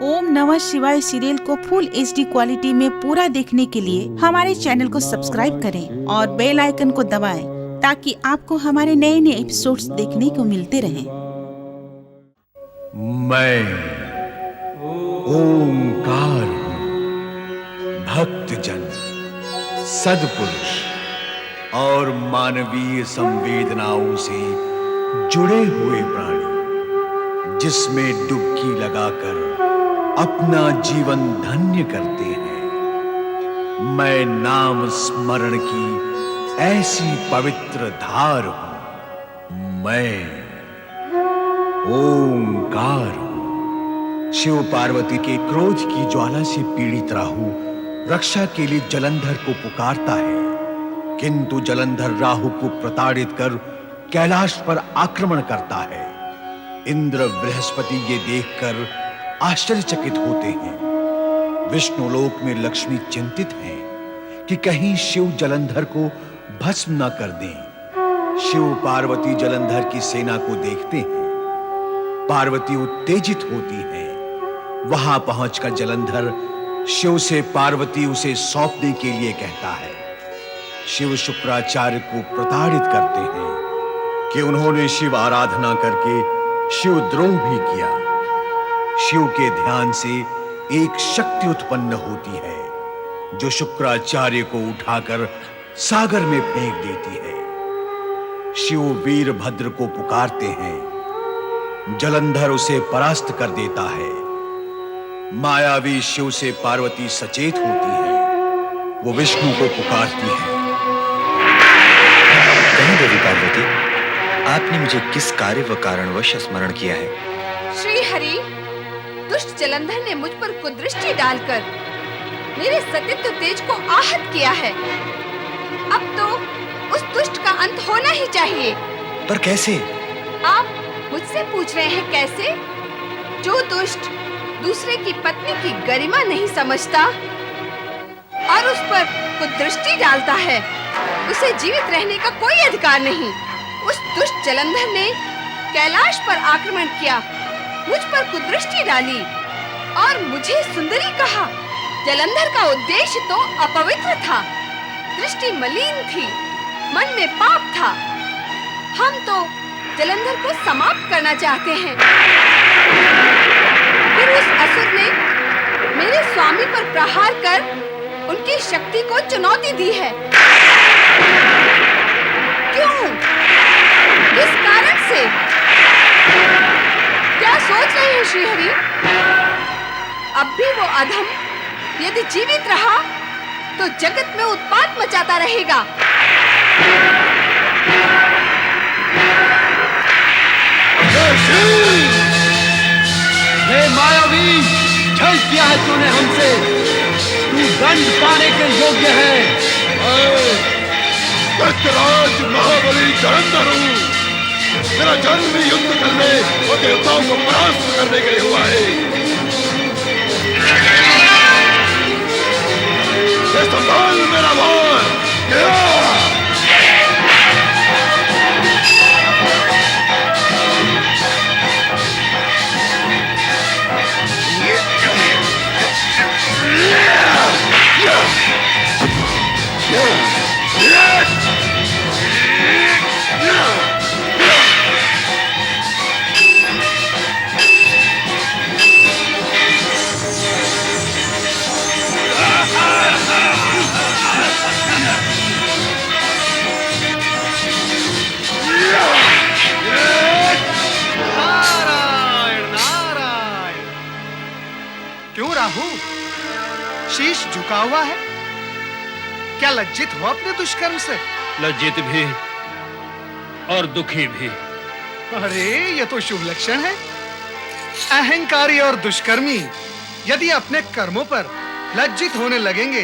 ओम नमः शिवाय सीरियल को फुल HD क्वालिटी में पूरा देखने के लिए हमारे चैनल को सब्सक्राइब करें और बेल आइकन को दबाएं ताकि आपको हमारे नए नए एपिसोड्स देखने को मिलते रहें। मैं ओंकार भक्तजन, सद्पुरुष और मानवीय संवेदनाओं से जुड़े हुए प्राणी, जिसमें डुबकी लगाकर अपना जीवन धन्य करते हैं। मैं नाम स्मरण की ऐसी पवित्र धार हूं। मैं ओंकार हूं। शिव पार्वती के क्रोध की ज्वाला से पीड़ित राहु रक्षा के लिए जलंधर को पुकारता है, किंतु जलंधर राहु को प्रताड़ित कर कैलाश पर आक्रमण करता है। इंद्र बृहस्पति ये देखकर आश्चर्यचकित होते हैं। विष्णुलोक में लक्ष्मी चिंतित हैं कि कहीं शिव जलंधर को भस्म न कर दें। शिव पार्वती जलंधर की सेना को देखते हैं। पार्वती उत्तेजित होती है। वहां पहुंचकर जलंधर शिव से पार्वती उसे सौंपने के लिए कहता है। शिव शुक्राचार्य को प्रताड़ित करते हैं कि उन्होंने शिव आराधना करके शिव द्रोह भी किया। शिव के ध्यान से एक शक्ति उत्पन्न होती है जो शुक्राचार्य को उठाकर सागर में फेंक देती है। शिव वीरभद्र को पुकारते हैं। जलंधर उसे परास्त कर देता है। मायावी शिव से पार्वती सचेत होती है। वो विष्णु को पुकारती है। कहीं देवी पार्वती, आपने मुझे किस कार्य व कारणवश स्मरण किया है? श्री हरि, दुष्ट जलंधर ने मुझ पर कुदृष्टि डालकर मेरे सतीत्व तेज को आहत किया है। अब तो उस दुष्ट का अंत होना ही चाहिए। पर कैसे? आप मुझसे पूछ रहे हैं कैसे? जो दुष्ट दूसरे की पत्नी की गरिमा नहीं समझता और उस पर कुदृष्टि डालता है, उसे जीवित रहने का कोई अधिकार नहीं। उस दुष्ट जलंधर ने कैलाश पर आक्रमण किया, मुझ पर कुदृष्टि डाली और मुझे सुंदरी कहा। जलंधर का उद्देश्य तो अपवित्र था, दृष्टि मलिन थी, मन में पाप था। हम तो जलंधर को समाप्त करना चाहते हैं। फिर उस असुर ने मेरे स्वामी पर प्रहार कर उनकी शक्ति को चुनौती दी है। क्यों? किस कारण से? क्या सोच रहे हैं श्री हरि? अब भी वो अधम यदि जीवित रहा तो जगत में उत्पात मचाता रहेगा। ये मायावी, छल किया है तूने हमसे। तू दंड पाने के योग्य है। दैत्यराज महाबली जलंधर हूँ। मेरा जन्म युद्ध करने और देवताओं को परास्त करने के लिए हुआ है। ये संभाल मेरा भार। क्यों राहु, शीश झुका हुआ है? क्या लज्जित हो अपने दुष्कर्म से? लज्जित भी और दुखी भी। अरे ये तो शुभ लक्षण है। अहंकारी और दुष्कर्मी यदि अपने कर्मों पर लज्जित होने लगेंगे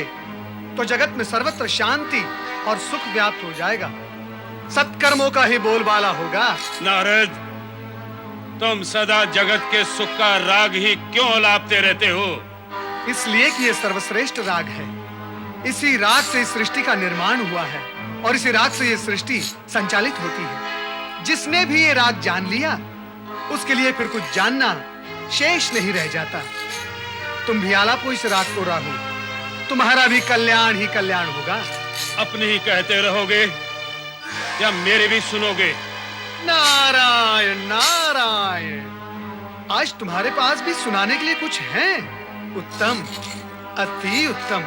तो जगत में सर्वत्र शांति और सुख व्याप्त हो जाएगा। सत्कर्मों का ही बोलबाला होगा। नारद, तुम सदा जगत के सुख का राग ही क्यों लापते रहते हो? इसलिए कि ये सर्वश्रेष्ठ राग है। इसी राग से इस सृष्टि का निर्माण हुआ है और इसी राग से ये सृष्टि संचालित होती है। जिसने भी ये राग जान लिया उसके लिए फिर कुछ जानना शेष नहीं रह जाता। तुम भी आलापो इस रात को राहु, तुम्हारा भी कल्याण ही कल्याण होगा। अपने ही कहते रहोगे या मेरे भी सुनोगे? नारायण नारायण, आज तुम्हारे पास भी सुनाने के लिए कुछ है। उत्तम, अति उत्तम।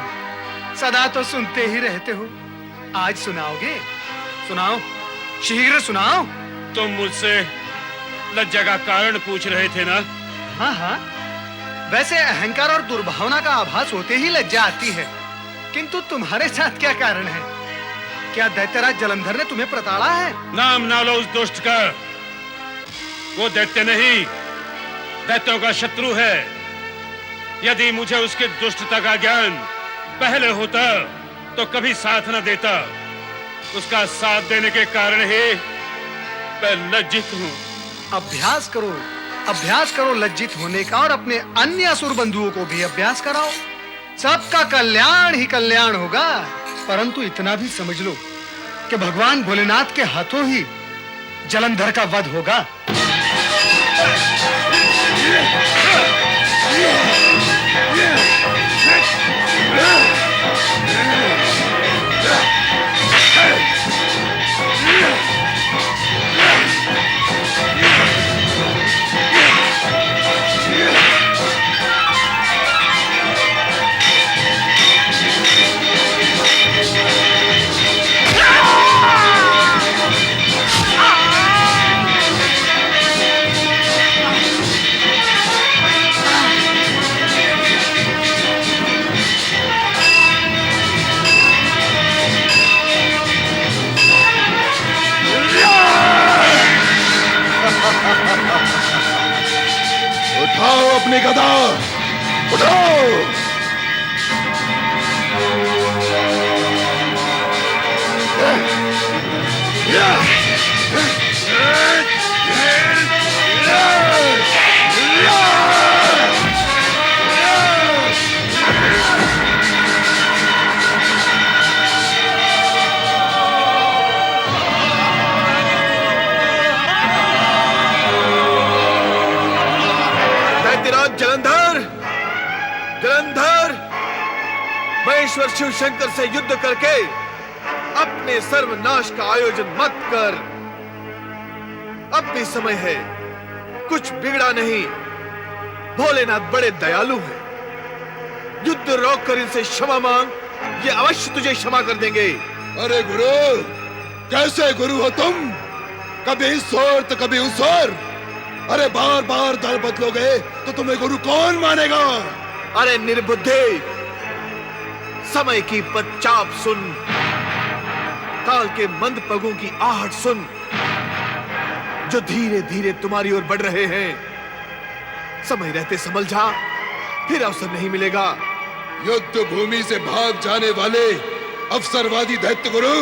सदा तो सुनते ही रहते हो, आज सुनाओगे? सुनाओ, शीघ्र सुनाओ। तुम मुझसे लज्जा का कारण पूछ रहे थे ना? हाँ हाँ, वैसे अहंकार और दुर्भावना का आभास होते ही लज्जा आती है, किंतु तुम्हारे साथ क्या कारण है? क्या दैत्यराज जलंधर ने तुम्हें प्रताड़ा है? नाम ना लो उस दुष्ट का। वो दैत्य नहीं, दैत्यों का शत्रु है। यदि मुझे उसकी दुष्टता का ज्ञान पहले होता तो कभी साथ न देता। उसका साथ देने के कारण ही मैं लज्जित हूँ। अभ्यास करो, अभ्यास करो लज्जित होने का, और अपने अन्य असुर बंधुओं को भी अभ्यास कराओ। सबका कल्याण ही कल्याण होगा। परंतु इतना भी समझ लो कि भगवान भोलेनाथ के हाथों ही जलंधर का वध होगा। उठाओ अपनी गदा, उठाओ। जलंधर, जलंधर, महेश्वर शिव शंकर से युद्ध करके अपने सर्वनाश का आयोजन मत कर। अब भी समय है, कुछ बिगड़ा नहीं। भोलेनाथ बड़े दयालु हैं। युद्ध रोककर इनसे क्षमा मांग, ये अवश्य तुझे क्षमा कर देंगे। अरे गुरु, कैसे गुरु हो तुम? कभी इस ओर तो कभी उस ओर। अरे बार बार दल बदलोगे तो तुम्हें गुरु कौन मानेगा? अरे निर्बुद्धे, समय की पदचाप सुन, काल के मंद पगों की आहट सुन, जो धीरे धीरे तुम्हारी ओर बढ़ रहे हैं। समय रहते संभल जा, फिर अवसर नहीं मिलेगा। युद्ध भूमि से भाग जाने वाले अवसरवादी दैत्य गुरु,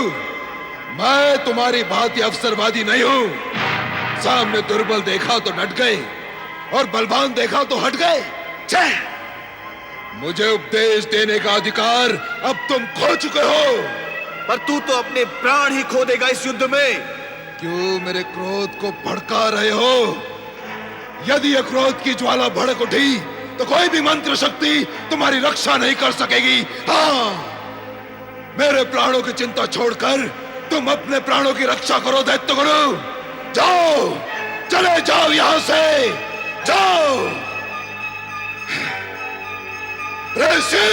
मैं तुम्हारी भांति अवसरवादी नहीं हूं। सामने दुर्बल देखा तो डट गए और बलवान देखा तो हट गए। छह! मुझे उपदेश देने का अधिकार अब तुम खो चुके हो। पर तू तो अपने प्राण ही खो देगा इस युद्ध में। क्यों मेरे क्रोध को भड़का रहे हो? यदि यह क्रोध की ज्वाला भड़क उठी तो कोई भी मंत्र शक्ति तुम्हारी रक्षा नहीं कर सकेगी। हाँ, मेरे प्राणों की चिंता छोड़कर तुम अपने प्राणों की रक्षा करो दैत्य गुरु। जाओ, चले जाओ यहां से, जाओ। ऋषि,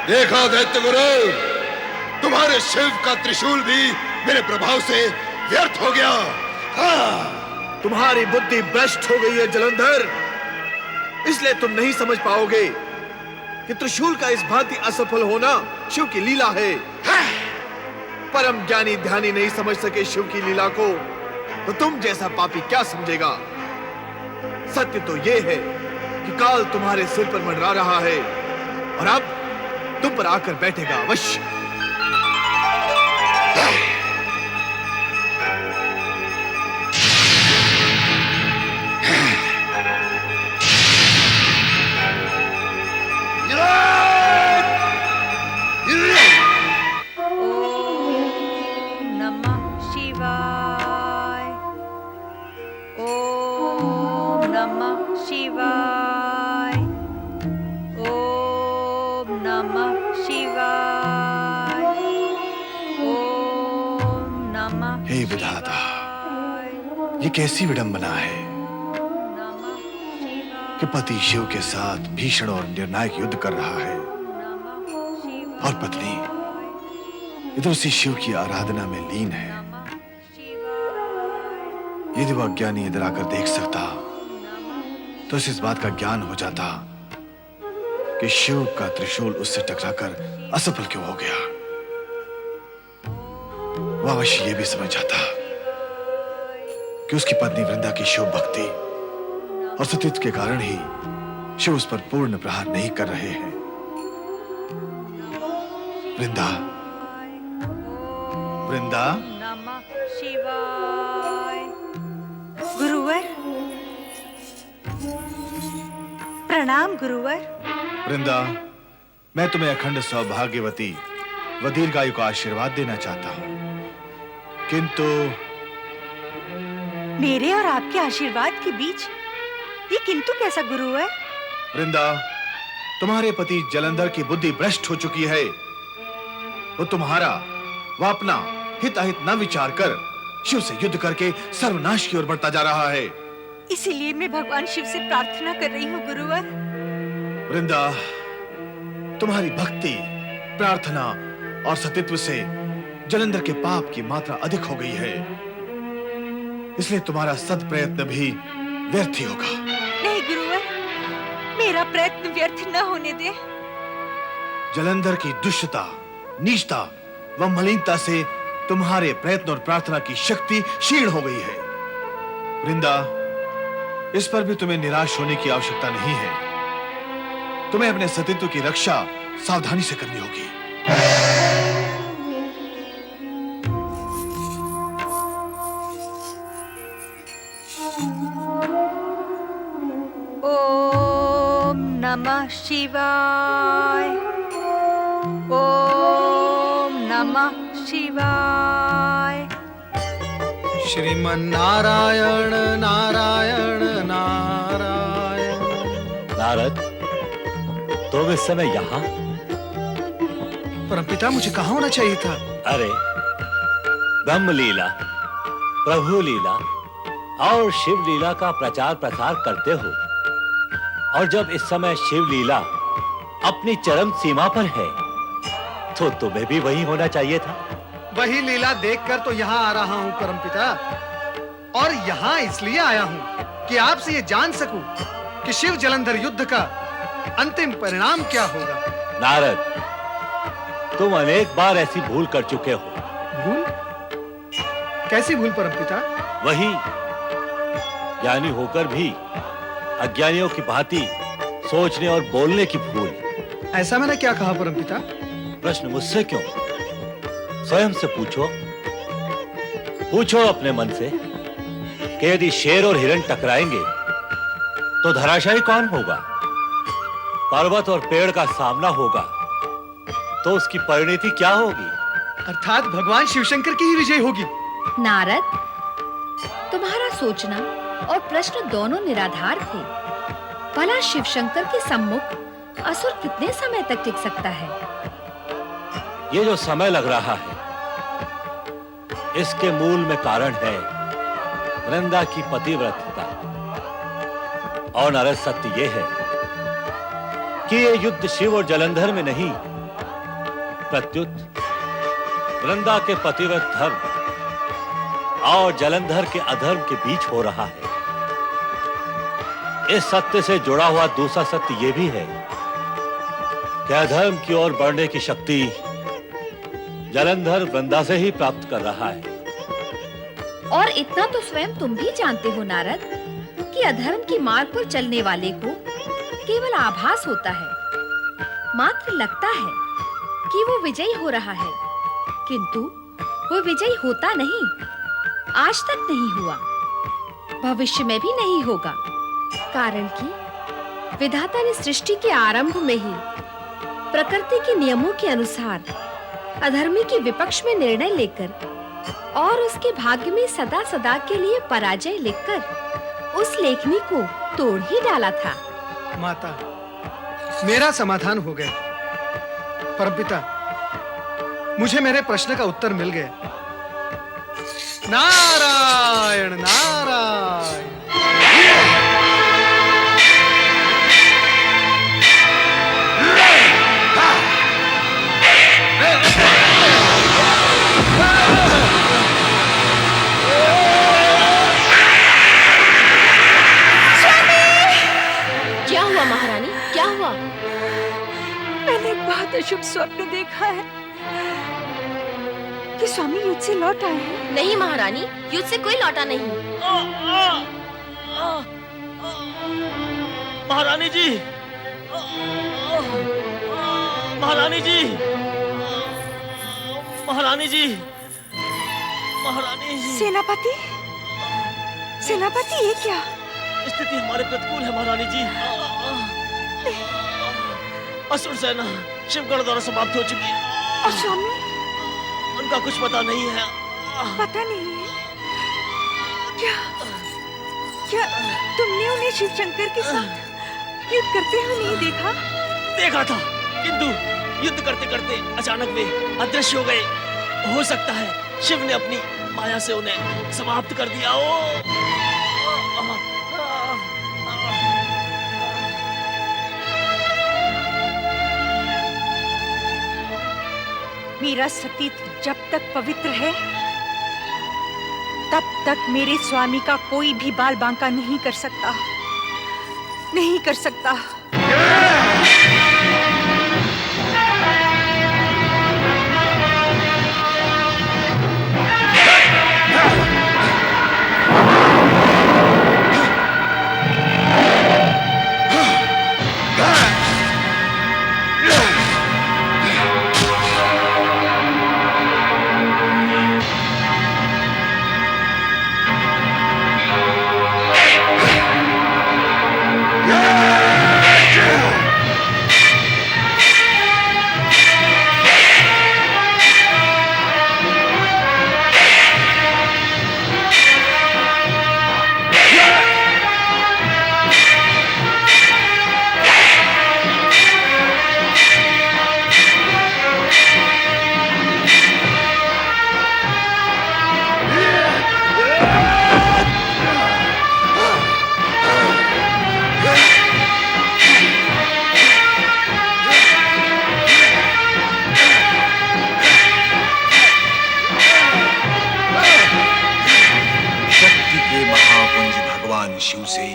देखा दैत्य गुरु, तुम्हारे शिव का त्रिशूल भी मेरे प्रभाव से व्यर्थ हो गया। हाँ, तुम्हारी बुद्धि भ्रष्ट हो गई है जलंधर, इसलिए तुम नहीं समझ पाओगे कि त्रिशूल का इस भांति असफल होना शिव की लीला है। परम ज्ञानी ध्यानी नहीं समझ सके शिव की लीला को, तो तुम जैसा पापी क्या समझेगा? सत्य तो यह है कि काल तुम्हारे सिर पर मंडरा रहा है और अब तुम पर आकर बैठेगा अवश्य। या! ये कैसी विडंबना है कि पति शिव के साथ भीषण और निर्णायक युद्ध कर रहा है और पत्नी इधर उसी शिव की आराधना में लीन है। यदि वह अज्ञानी इधर आकर देख सकता तो उसे इस बात का ज्ञान हो जाता कि शिव का त्रिशूल उससे टकराकर असफल क्यों हो गया। वह अवश्य यह भी समझ जाता कि उसकी पत्नी वृंदा की शिव भक्ति और सतीत्व के कारण ही शिव उस पर पूर्ण प्रहार नहीं कर रहे हैं। वृंदा, वृंदा, नमः शिवाय। गुरुवर, प्रणाम गुरुवर। वृंदा, मैं तुम्हें अखंड सौभाग्यवती व दीर्घायु का आशीर्वाद देना चाहता हूं, किंतु मेरे और आपके आशीर्वाद के बीच ये किंतु कैसा गुरुवर? वृंदा, तुम्हारे पति जलंधर की बुद्धि भ्रष्ट हो चुकी है। वो तुम्हारा व अपना हित अहित न विचार कर शिव से युद्ध करके सर्वनाश की ओर बढ़ता जा रहा है। इसीलिए मैं भगवान शिव से प्रार्थना कर रही हूँ गुरुवर। वृंदा, तुम्हारी भक्ति, प्रार्थना और सतीत्व से जलंधर के पाप की मात्रा अधिक हो गई है, इसलिए तुम्हारा सद प्रयत्न भी व्यर्थ ही होगा। नहीं गुरुवर, मेरा प्रयत्न व्यर्थ न होने दे। जलंधर की दुष्टता, नीचता व मलिनता से तुम्हारे प्रयत्न और प्रार्थना की शक्ति क्षीण हो गई है। वृंदा, इस पर भी तुम्हें निराश होने की आवश्यकता नहीं है। तुम्हें अपने सतीत्व की रक्षा सावधानी से करनी होगी। ओम नमः शिवाय। ओम नमः शिवाय। श्रीमन नारायण नारायण नारायण। नारद, तुम इस समय यहाँ? परमपिता, मुझे कहाँ होना चाहिए था? अरे, ब्रह्म लीला, प्रभु लीला और शिव लीला का प्रचार प्रसार करते हो, और जब इस समय शिव लीला अपनी चरम सीमा पर है तो तुम्हें भी वही होना चाहिए था। वही लीला देखकर तो यहाँ आ रहा हूँ परमपिता, और यहाँ इसलिए आया हूँ कि आपसे ये जान सकूं कि शिव जलंधर युद्ध का अंतिम परिणाम क्या होगा। नारद, तुम अनेक बार ऐसी भूल कर चुके हो। भूल? कैसी भूल परमपिता? वही, ज्ञानी होकर भी अज्ञानियों की भांति सोचने और बोलने की भूल। ऐसा मैंने क्या कहा परमपिता? प्रश्न मुझसे क्यों? स्वयं से पूछो। पूछो अपने मन से कि यदि शेर और हिरण टकराएंगे तो धराशायी कौन होगा? पर्वत और पेड़ का सामना होगा तो उसकी परिणति क्या होगी? अर्थात भगवान शिवशंकर की ही विजय होगी। नारद, तुम्हारा सोचना और प्रश्न दोनों निराधार थे। भला शिवशंकर के सम्मुख असुर कितने समय तक टिक सकता है? ये जो समय लग रहा है, इसके मूल में कारण है वृंदा की पतिव्रतता। और नारद, सत्य ये है कि ये युद्ध शिव और जलंधर में नहीं, प्रत्युत वृंदा के पतिव्रत धर्म और जलंधर के अधर्म के बीच हो रहा है। इस सत्य से जुड़ा हुआ दूसरा सत्य यह भी है कि अधर्म की ओर बढ़ने की शक्ति जलंधर वृंदा से ही प्राप्त कर रहा है। और इतना तो स्वयं तुम भी जानते हो नारद कि अधर्म की मार्ग पर चलने वाले को केवल आभास होता है, मात्र लगता है कि वो विजयी हो रहा है, किंतु वो विजयी होता नहीं, आज तक नहीं हुआ, भविष्य में भी नहीं होगा। कारण कि विधाता ने सृष्टि के आरंभ में ही प्रकृति के नियमों के अनुसार अधर्मी के विपक्ष में निर्णय लेकर और उसके भाग्य में सदा सदा के लिए पराजय लिखकर उस लेखनी को तोड़ ही डाला था। माता, मेरा समाधान हो गया। परमपिता, मुझे मेरे प्रश्न का उत्तर मिल गया। नारायण नारायण। क्या हुआ महारानी, क्या हुआ? मैंने एक बहुत अशुभ स्वप्न देखा है कि स्वामी युद्ध से लौट आए हैं। नहीं महारानी, युद्ध से कोई लौटा नहीं। महारानी जी, महारानी जी, महारानी जी, महारानी जी। सेनापति, सेनापति ये क्या? स्थिति हमारे प्रतिकूल है महारानी जी। असुर सेना शिवगढ़ द्वारा समाप्त हो चुकी है। और स्वामी? उनका कुछ पता नहीं है। पता नहीं है? क्या क्या तुमने उन्हें शिव शंकर के साथ युद्ध करते हुए नहीं देखा? देखा था, किंतु युद्ध करते करते अचानक वे अदृश्य हो गए। हो सकता है शिव ने अपनी माया से उन्हें समाप्त कर दिया हो। मेरा सतीत्व जब तक पवित्र है तब तक मेरे स्वामी का कोई भी बाल बांका नहीं कर सकता, नहीं कर सकता। शिव से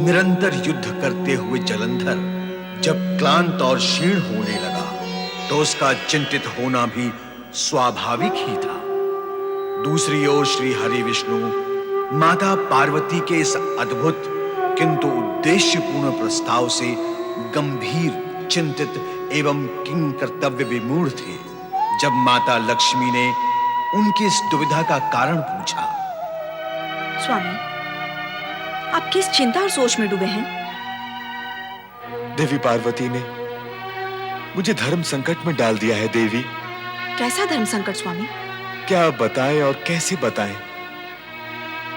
निरंतर युद्ध करते हुए जलंधर जब क्लांत और क्षीण होने लगा तो उसका चिंतित होना भी स्वाभाविक ही था। दूसरी ओर श्री हरि विष्णु माता पार्वती के इस अद्भुत किंतु उद्देश्यपूर्ण प्रस्ताव से गंभीर, चिंतित एवं किंग कर्तव्य विमूढ़ थे। जब माता लक्ष्मी ने उनकी इस दुविधा का कारण पूछा। स्वामी, आप किस चिंता और सोच में डूबे हैं? देवी पार्वती ने मुझे धर्म संकट में डाल दिया है देवी। कैसा धर्म संकट स्वामी? क्या बताएं और कैसे बताएं?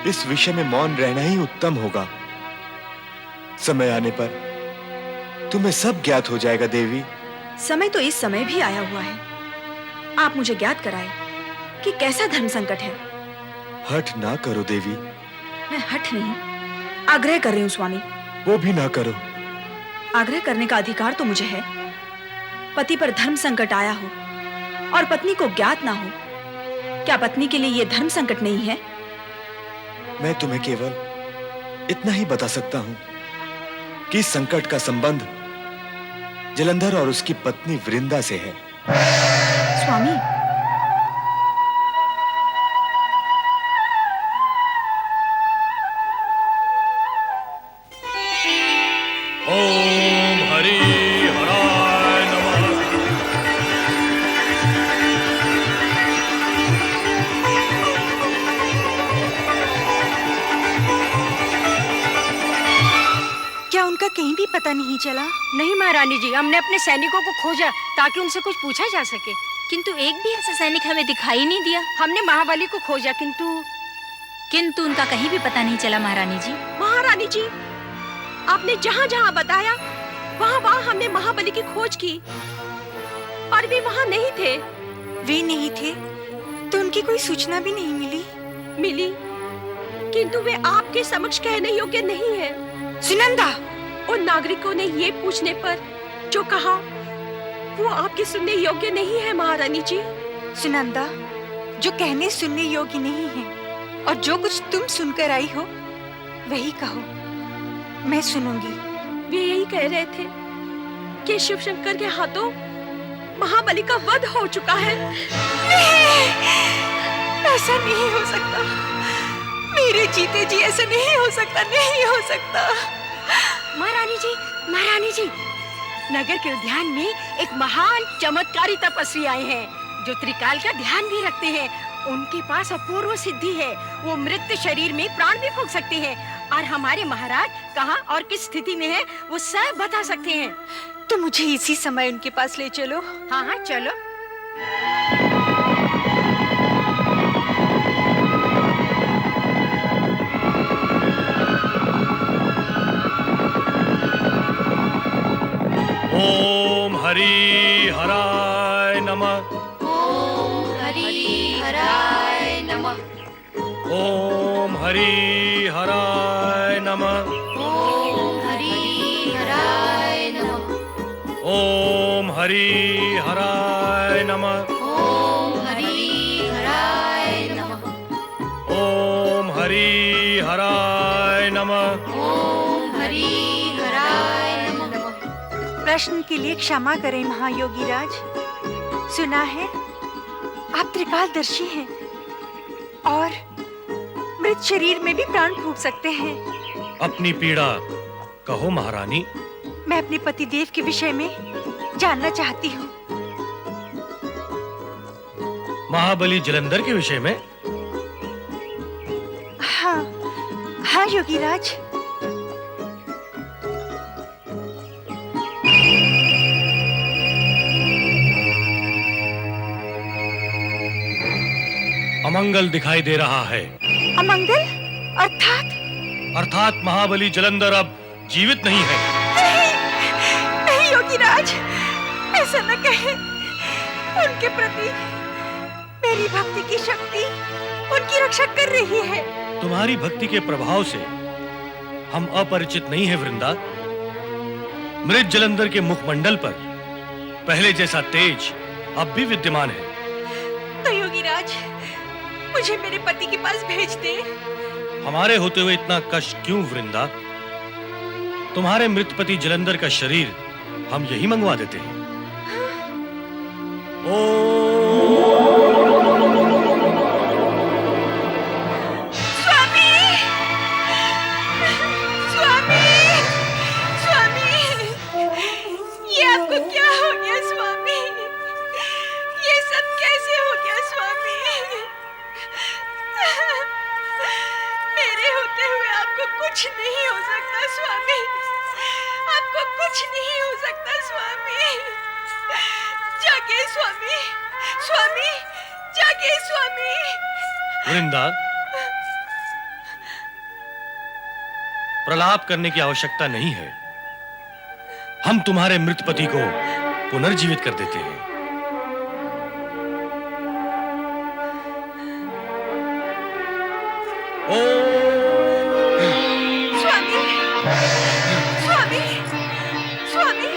इस विषय में मौन रहना ही उत्तम होगा। समय आने पर तुम्हें सब ज्ञात हो जाएगा देवी। समय तो इस समय भी आया हुआ है। आप मुझे ज्ञात कराएं कि कैसा धर्म संकट है। हठ ना करो देवी। मैं हठ नहीं, आग्रह कर रही हूँ स्वामी। वो भी ना करो। आग्रह करने का अधिकार तो मुझे है। पति पर धर्म संकट आया हो और पत्नी को ज्ञात ना हो, क्या पत्नी के लिए यह धर्म संकट नहीं है? मैं तुम्हें केवल इतना ही बता सकता हूं कि इस संकट का संबंध जलंधर और उसकी पत्नी वृंदा से है। स्वामी, ओम हरि हराय नमः। क्या उनका कहीं भी पता नहीं चला? नहीं महारानी जी, हमने अपने सैनिकों को खोजा ताकि उनसे कुछ पूछा जा सके, किंतु एक भी ऐसा सैनिक हमें दिखाई नहीं दिया। हमने महाबली को खोजा किंतु उनका कहीं भी पता नहीं चला महारानी जी। महारानी जी, आपने जहाँ जहाँ बताया वहाँ वहाँ हमने महाबली की खोज की और वे वहाँ नहीं थे। वे नहीं थे तो उनकी कोई सूचना भी नहीं मिली। मिली, किंतु वे आपके समक्ष कहने योग्य नहीं है। सुनंदा, उन नागरिकों ने ये पूछने पर जो कहा वो आपके सुनने योग्य नहीं है महारानी जी। सुनंदा, जो कहने सुनने योग्य नहीं है और जो कुछ तुम सुनकर आई हो वही कहो, मैं सुनूंगी। वे यही कह रहे थे कि शिव शंकर के हाथों महाबली का वध हो चुका है। नहीं, ऐसा नहीं हो सकता, मेरे जीते जी ऐसा नहीं हो सकता, नहीं हो सकता। महारानी जी, नगर के उद्यान में एक महान चमत्कारी तपस्वी आए हैं जो त्रिकाल का ध्यान भी रखते हैं। उनके पास अपूर्व सिद्धि है, वो मृत शरीर में प्राण भी फूंक सकते हैं और हमारे महाराज कहाँ और किस स्थिति में है वो सब बता सकते हैं। तो मुझे इसी समय उनके पास ले चलो। हाँ हाँ चलो। ओम हरि हराय नमः। ओम हरि हराय नमः। ओम हरि हराय नमः। ओम हरि हराय नमः। ओम हरि हराय नमः। ओम हरि हराय नमः। ओम हरि हराय नमः। ओम हरि हराय नमः। प्रश्न के लिए क्षमा करें महायोगी राज। सुना है आप त्रिकालदर्शी हैं और मृत शरीर में भी प्राण फूंक सकते हैं। अपनी पीड़ा कहो महारानी। मैं अपने पतिदेव के विषय में जानना चाहती हूँ। महाबली जलंधर के विषय में? हाँ हाँ योगी राज। अमंगल दिखाई दे रहा है। अमंगल? अर्थात महाबली जलंधर अब जीवित नहीं है। नहीं योगी राज, ऐसा न कहें। उनके प्रति मेरी भक्ति की शक्ति उनकी रक्षा कर रही है। तुम्हारी भक्ति के प्रभाव से हम अपरिचित नहीं है वृंदा। मृत जलंधर के मुखमंडल पर पहले जैसा तेज अब भी विद्यमान है। तो योगी राज, मुझे मेरे पति के पास भेज दे। हमारे होते हुए इतना कष्ट क्यों वृंदा? तुम्हारे मृत पति जलंधर का शरीर हम यही मंगवा देते हैं। स्वामी! स्वामी! स्वामी! ये आपको क्या हो गया स्वामी? ये सब कैसे हो गया स्वामी? मेरे होते हुए आपको कुछ नहीं हो सकता स्वामी। आपको कुछ नहीं हो सकता स्वामी। जागे स्वामी, स्वामी, जागे स्वामी। वृंदा, प्रलाप करने की आवश्यकता नहीं है। हम तुम्हारे मृत पति को पुनर्जीवित कर देते हैं। स्वामी, स्वामी, स्वामी,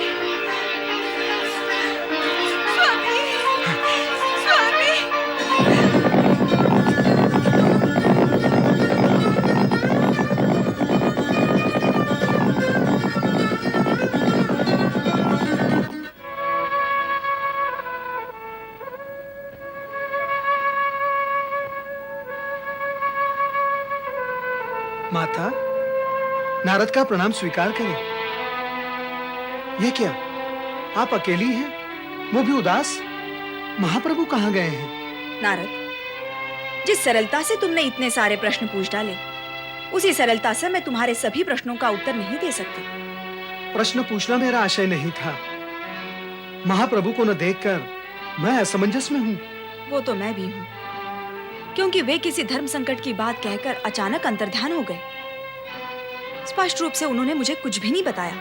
स्वामी, स्वामी। माता, नारद का प्रणाम स्वीकार करें। यह क्या, आप अकेली हैं, वो भी उदास? महाप्रभु कहाँ गए हैं? नारद, जिस सरलता से तुमने इतने सारे प्रश्न पूछ डाले, उसी सरलता से मैं तुम्हारे सभी प्रश्नों का उत्तर नहीं दे सकती। प्रश्न पूछना मेरा आशय नहीं था। महाप्रभु को न देखकर मैं असमंजस में हूँ। वो तो मैं भी हूँ, क्योंकि वे किसी धर्म संकट की बात कहकर अचानक अंतर्ध्यान हो गए। स्पष्ट रूप से उन्होंने मुझे कुछ भी नहीं बताया,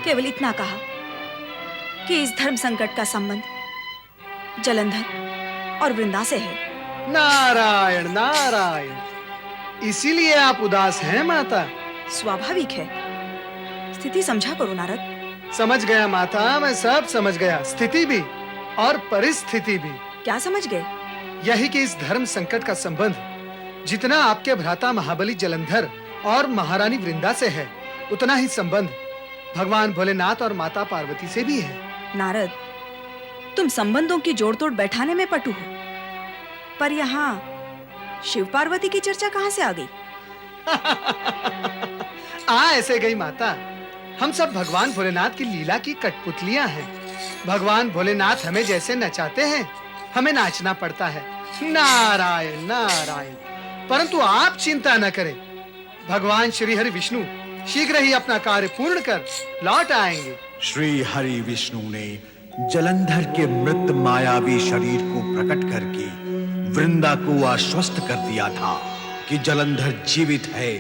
केवल इतना कहा कि इस धर्म संकट का संबंध जलंधर और वृंदा से है। नारायण नारायण, इसीलिए आप उदास हैं माता? स्वाभाविक है। स्थिति समझा करो नारद। समझ गया माता, मैं सब समझ गया, स्थिति भी और परिस्थिति भी। क्या समझ गए? यही कि इस धर्म संकट का संबंध जितना आपके भ्राता महाबली जलंधर और महारानी वृंदा से है, उतना ही संबंध भगवान भोलेनाथ और माता पार्वती से भी है। नारद, तुम संबंधों की जोड़-तोड़ बैठाने में पटु हो, पर यहाँ शिव पार्वती की चर्चा कहाँ से आ गई? ऐसे गई माता। हम सब भगवान भोलेनाथ की लीला की कठपुतलियां हैं। भगवान भोलेनाथ हमें जैसे नचाते हैं, हमें नाचना पड़ता है। नारायण नारायण। परंतु आप चिंता न करें, भगवान श्री हरि विष्णु शीघ्र ही अपना कार्य पूर्ण कर लौट आएंगे। श्री हरि विष्णु ने जलंधर के मृत मायावी शरीर को प्रकट करके वृंदा को आश्वस्त कर दिया था कि जलंधर जीवित है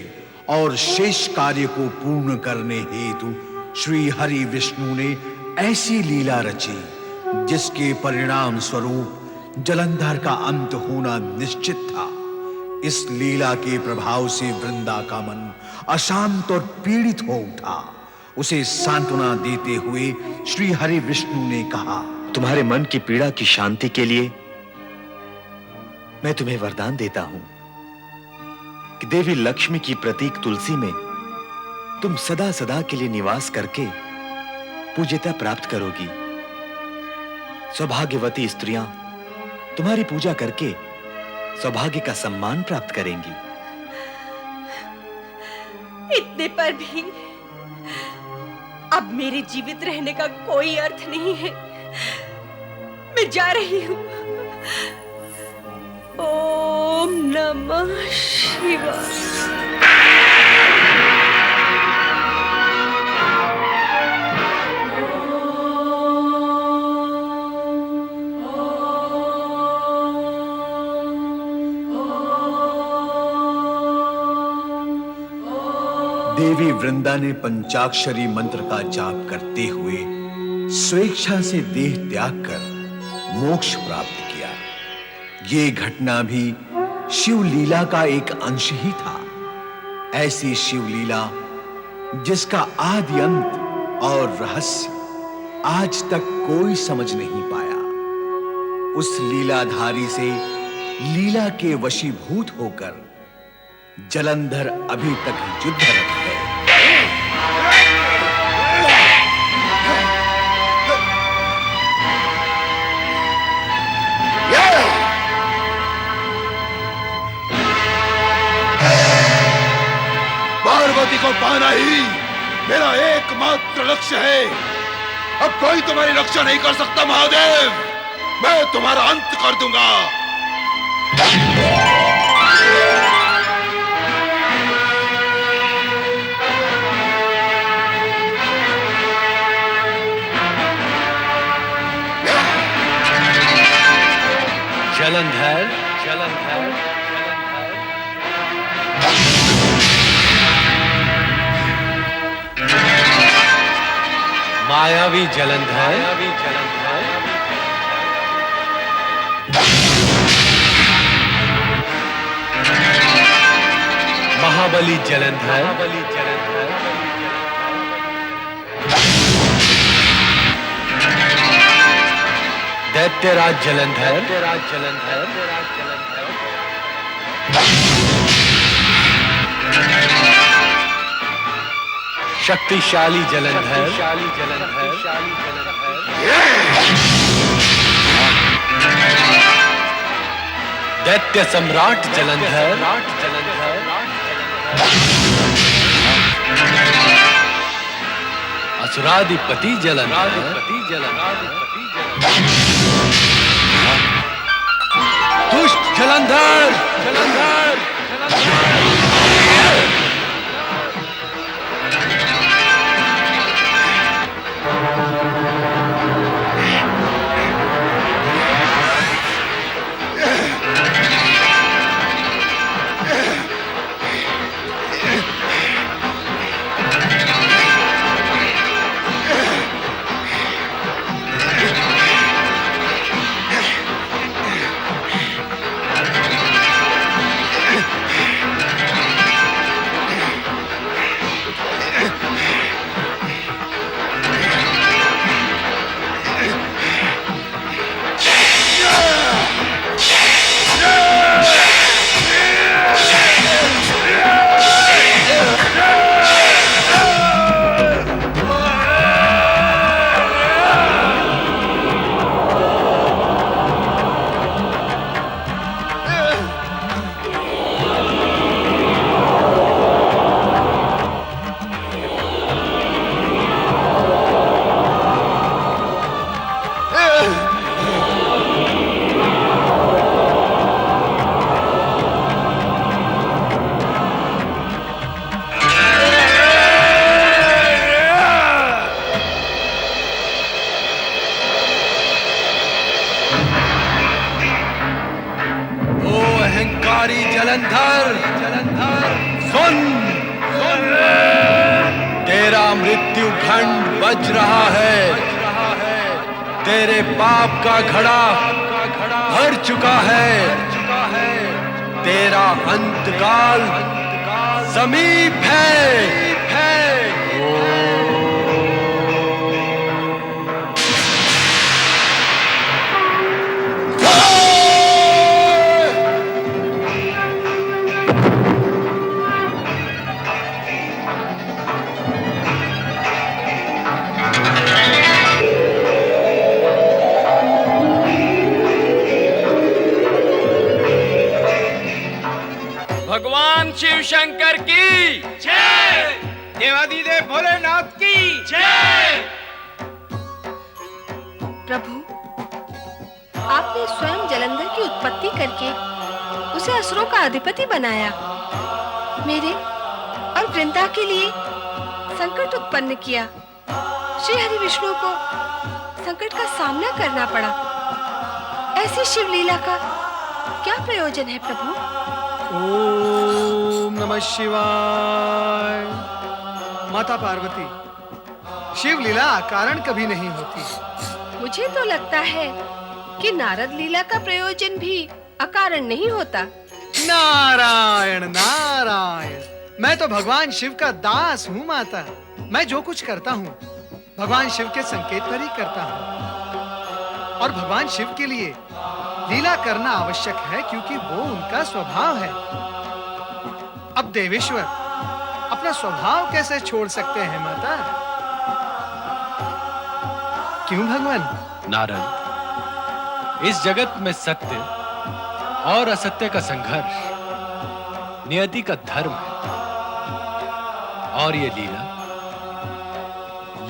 और शेष कार्य को पूर्ण करने हेतु श्री हरि विष्णु ने ऐसी लीला रची जिसके परिणाम स्वरूप जलंधर का अंत होना निश्चित था। इस लीला के प्रभाव से वृंदा का मन अशांत और पीड़ित हो उठा। उसे सांत्वना देते हुए श्री हरि विष्णु ने कहा, तुम्हारे मन की पीड़ा की शांति के लिए मैं तुम्हें वरदान देता हूं कि देवी लक्ष्मी की प्रतीक तुलसी में तुम सदा सदा के लिए निवास करके पूज्यता प्राप्त करोगी। सौभाग्यवती स्त्रियां तुम्हारी पूजा करके सौभाग्य का सम्मान प्राप्त करेंगी। इतने पर भी अब मेरे जीवित रहने का कोई अर्थ नहीं है। मैं जा रही हूँ। ओम नमः शिवाय। देवी वृंदा ने पंचाक्षरी मंत्र का जाप करते हुए स्वेच्छा से देह त्याग कर मोक्ष प्राप्त किया। ये घटना भी शिव लीला का एक अंश ही था। ऐसी शिव लीला जिसका आदि अंत और रहस्य आज तक कोई समझ नहीं पाया। उस लीलाधारी से लीला के वशीभूत होकर जलंधर अभी तक युद्धरत है। पार्वती को पाना ही मेरा एकमात्र लक्ष्य है। अब कोई तुम्हारी रक्षा नहीं कर सकता महादेव। मैं तुम्हारा अंत कर दूंगा। जलंधर, जलंधर, मायावी जलंधर, मायावी जलंधर, महाबली जलंधर, महाबली जलंधर, दैत्यराज जलंधर, दैत्यराज जलंधर, शक्तिशाली जलंधर, शक्तिशाली जलंधर, दैत्य सम्राट जलंधर, जलंधर, असुराधिपति जलंधर, दुष्ट जलंधर, जलंधर, कुमारी जलंधर, सुन, तेरा मृत्यु घंट बज रहा है। तेरे पाप का घड़ा भर चुका है। तेरा अंतकाल समीप है। भगवान शिव शंकर की जय, देवादिदेव भोलेनाथ की जय। प्रभु, आपने स्वयं जलंधर की उत्पत्ति करके उसे असुरों का अधिपति बनाया। मेरे और वृंदा के लिए संकट उत्पन्न किया। श्री हरि विष्णु को संकट का सामना करना पड़ा। ऐसी शिवलीला का क्या प्रयोजन है प्रभु? ओम नमः शिवाय। माता पार्वती, शिव लीला अकारण कभी नहीं होती। मुझे तो लगता है कि नारद लीला का प्रयोजन भी अकारण नहीं होता। नारायण नारायण, मैं तो भगवान शिव का दास हूँ माता। मैं जो कुछ करता हूँ भगवान शिव के संकेत पर ही करता हूँ। और भगवान शिव के लिए लीला करना आवश्यक है, क्योंकि वो उनका स्वभाव है। अब देवेश्वर अपना स्वभाव कैसे छोड़ सकते हैं माता? क्यों भगवान? नारद, इस जगत में सत्य और असत्य का संघर्ष नियति का धर्म है। और ये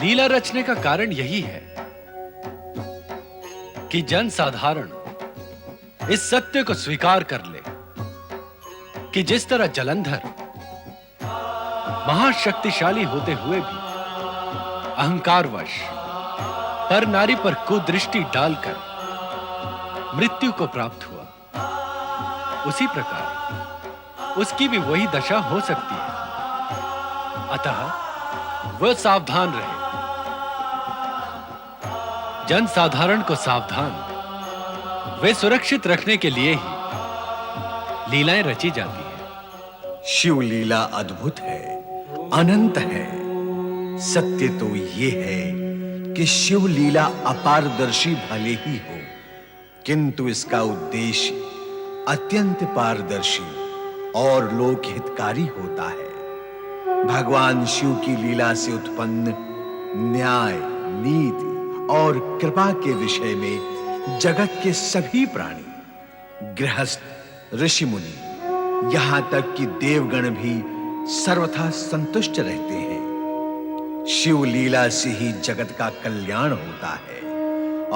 लीला रचने का कारण यही है कि जन साधारण इस सत्य को स्वीकार कर ले कि जिस तरह जलंधर महाशक्तिशाली होते हुए भी अहंकारवश पर नारी पर कुदृष्टि डालकर मृत्यु को प्राप्त हुआ, उसी प्रकार उसकी भी वही दशा हो सकती है। अतः वह सावधान रहे। जन साधारण को सावधान वे सुरक्षित रखने के लिए ही लीलाएं रची जाती है। शिव लीला अद्भुत है, अनंत है। सत्य तो ये है कि शिव लीला अपारदर्शी भले ही हो, किंतु इसका उद्देश्य अत्यंत पारदर्शी और लोकहितकारी होता है। भगवान शिव की लीला से उत्पन्न न्याय, नीति और कृपा के विषय में जगत के सभी प्राणी, गृहस्थ, ऋषि मुनि, यहां तक कि देवगण भी सर्वथा संतुष्ट रहते हैं। शिव लीला से ही जगत का कल्याण होता है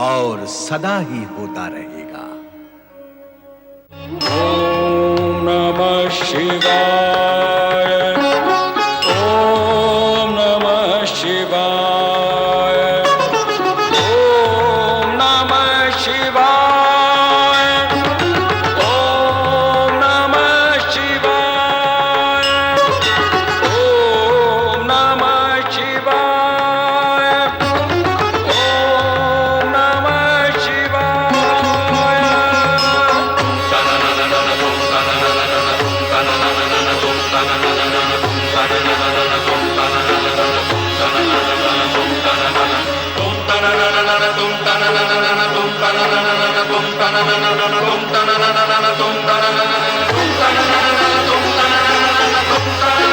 और सदा ही होता रहेगा। ओम नमः शिवाय, ओम नमः शिवाय, ओम नमः शिवाय, ओम नमः शिवाय, ओम नमः शिवाय, ओम नमः शिवाय। तुम